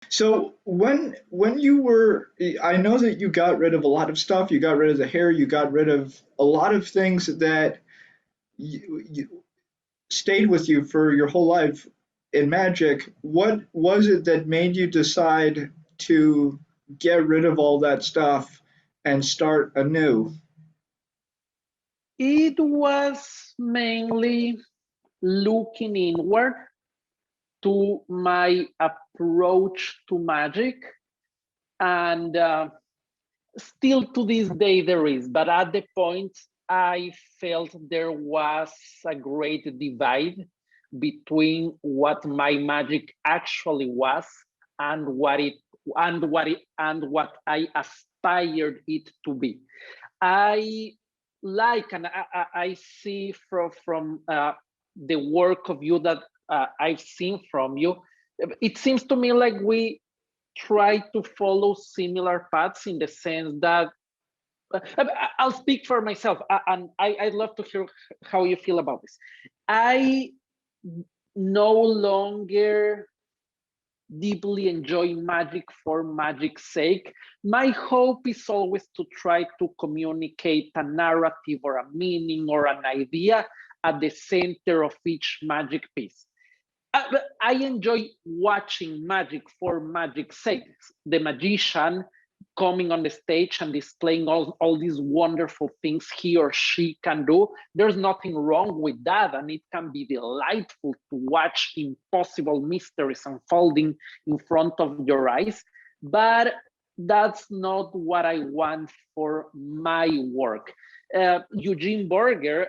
So when you were, I know that you got rid of a lot of stuff. You got rid of the hair. You got rid of a lot of things that you stayed with you for your whole life in magic. What was it that made you decide to get rid of all that stuff and start anew? It was mainly looking inward to my approach to magic, and still to this day there is, but at the point I felt there was a great divide between what my magic actually was and what I aspired it to be. I like, and I see from the work of you that I've seen from you. It seems to me like we try to follow similar paths in the sense that I'll speak for myself, and I'd love to hear how you feel about this. I no longer deeply enjoy magic for magic's sake. My hope is always to try to communicate a narrative or a meaning or an idea at the center of each magic piece. I enjoy watching magic for magic's sake. The magician coming on the stage and displaying all these wonderful things he or she can do. There's nothing wrong with that, and it can be delightful to watch impossible mysteries unfolding in front of your eyes. But that's not what I want for my work. Eugene Burger,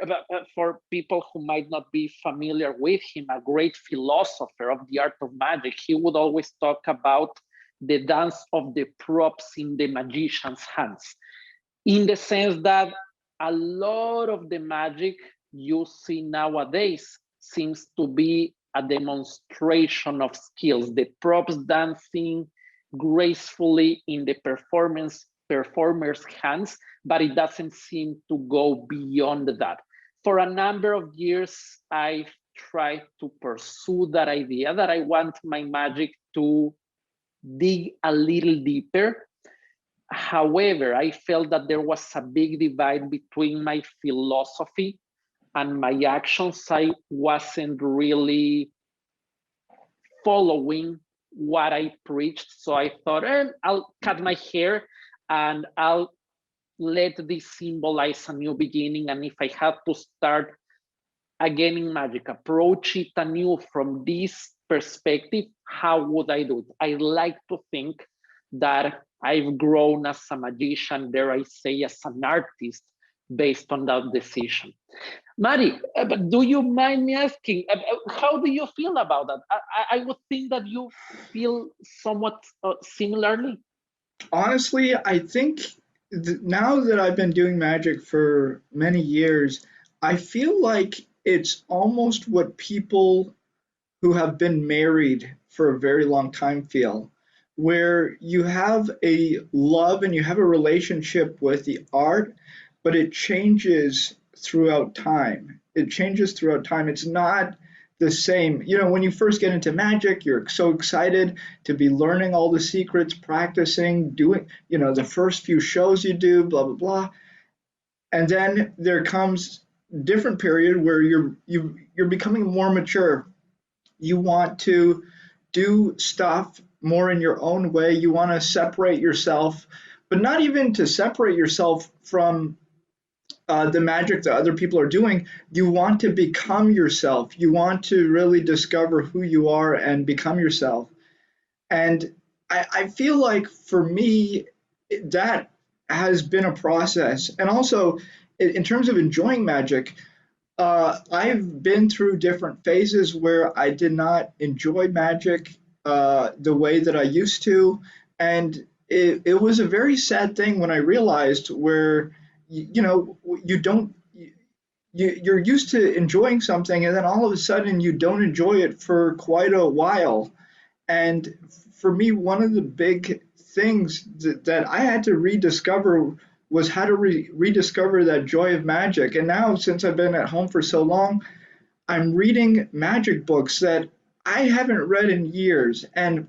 for people who might not be familiar with him, a great philosopher of the art of magic, he would always talk about the dance of the props in the magician's hands, in the sense that a lot of the magic you see nowadays seems to be a demonstration of skills, the props dancing gracefully in the performer's hands, but it doesn't seem to go beyond that. For a number of years, I've tried to pursue that idea that I want my magic to dig a little deeper. However, I felt that there was a big divide between my philosophy and my actions. I wasn't really following what I preached. So I thought, I'll cut my hair and I'll let this symbolize a new beginning. And if I have to start again in magic, approach it anew from this perspective, how would I do it? I like to think that I've grown as a magician, dare I say, as an artist, based on that decision. Mari, but do you mind me asking, how do you feel about that? I would think that you feel somewhat similarly. Honestly, I think now that I've been doing magic for many years, I feel like it's almost what people who have been married for a very long time feel, where you have a love and you have a relationship with the art, but it changes throughout time. It changes throughout time. It's not the same. You know, when you first get into magic, you're so excited to be learning all the secrets, practicing, doing, the first few shows you do, blah, blah, blah. And then there comes different period where you're becoming more mature. You want to do stuff more in your own way. You want to separate yourself, but not even to separate yourself from the magic that other people are doing. You want to become yourself. You want to really discover who you are and become yourself. And I feel like for me, that has been a process. And also, in terms of enjoying magic, I've been through different phases where I did not enjoy magic the way that I used to, and it was a very sad thing when I realized where you don't you're used to enjoying something, and then all of a sudden you don't enjoy it for quite a while. And for me, one of the big things that I had to rediscover was how to rediscover that joy of magic. And now, since I've been at home for so long, I'm reading magic books that I haven't read in years. And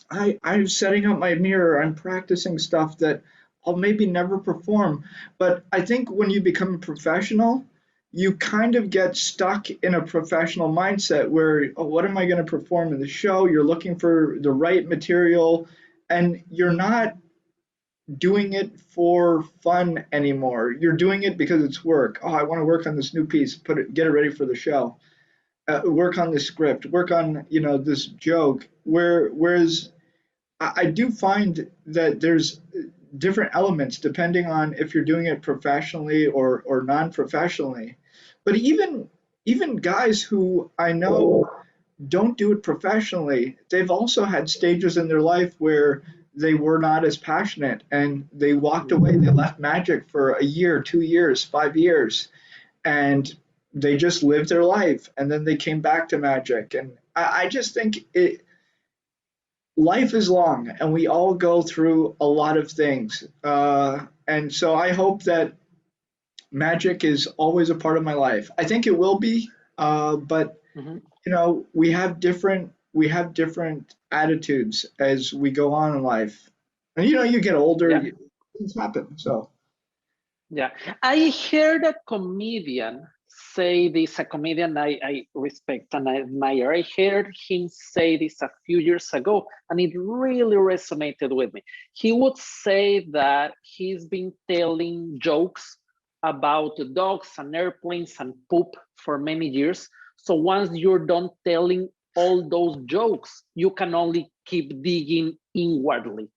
I'm setting up my mirror, I'm practicing stuff that I'll maybe never perform. But I think when you become a professional, you kind of get stuck in a professional mindset where, oh, what am I going to perform in the show? You're looking for the right material, and you're not doing it for fun anymore. You're doing it because it's work. Oh, I want to work on this new piece, get it ready for the show. Work on this script, work on, this joke. Whereas I do find that there's different elements depending on if you're doing it professionally or non-professionally. But even guys who I know don't do it professionally, they've also had stages in their life where they were not as passionate and they walked away. They left magic for a year, 2 years, 5 years, and they just lived their life. And then they came back to magic. And I just think life is long and we all go through a lot of things. And so I hope that magic is always a part of my life. I think it will be, but Mhm. we have different attitudes as we go on in life. And you get older, Yeah. things happen. So Yeah, I heard a comedian say this, a comedian I respect and I admire. I heard him say this a few years ago, and it really resonated with me. He would say that he's been telling jokes about dogs and airplanes and poop for many years. So once you're done telling all those jokes, you can only keep digging inwardly.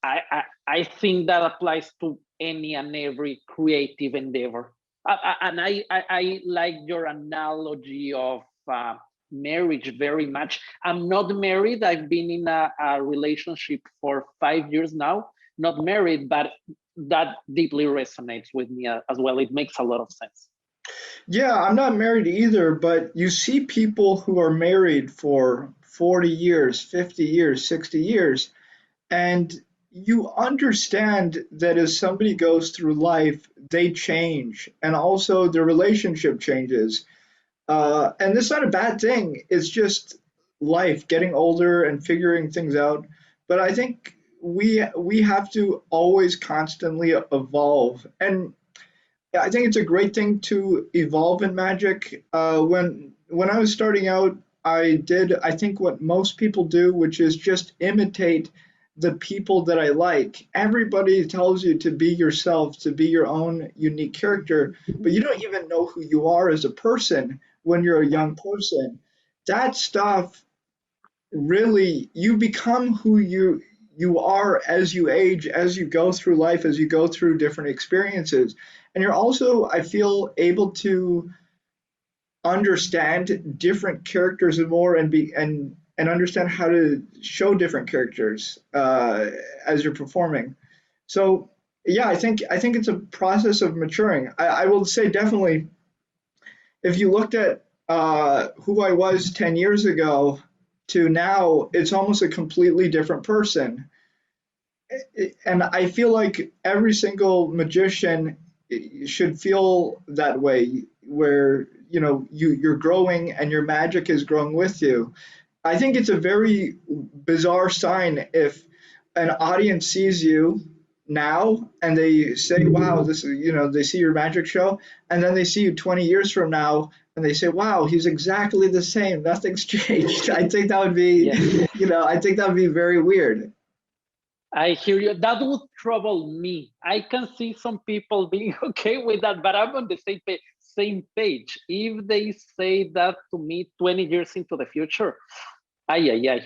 I think that applies to any and every creative endeavor. And I like your analogy of marriage very much. I'm not married. I've been in a relationship for 5 years now, not married, but that deeply resonates with me as well. It makes a lot of sense. yeah, I'm not married either, but you see people who are married for 40 years, 50 years, 60 years, and you understand that as somebody goes through life, they change, and also their relationship changes. And this is not a bad thing. It's just life, getting older and figuring things out. But I think we have to always constantly evolve, and yeah, I think it's a great thing to evolve in magic. When I was starting out, I did I think what most people do, which is just imitate the people that I like. Everybody tells you to be yourself, to be your own unique character, but you don't even know who you are as a person when you're a young person. That stuff really, you become who you are as you age, as you go through life, as you go through different experiences. And you're also, I feel, able to understand different characters and more, and understand how to show different characters as you're performing. So yeah, I think it's a process of maturing. I will say definitely, if you looked at who I was 10 years ago to now, it's almost a completely different person. And I feel like every single magician should feel that way, where you're growing and your magic is growing with you. I think it's a very bizarre sign if an audience sees you now and they say, "Wow, this is," they see your magic show, and then they see you 20 years from now and they say, "Wow, he's exactly the same. Nothing's changed." I think that would be, Yes. I think that would be very weird. I hear you. That would trouble me. I can see some people being okay with that, but I'm on the same page. If they say that to me 20 years into the future, ay, ay, ay.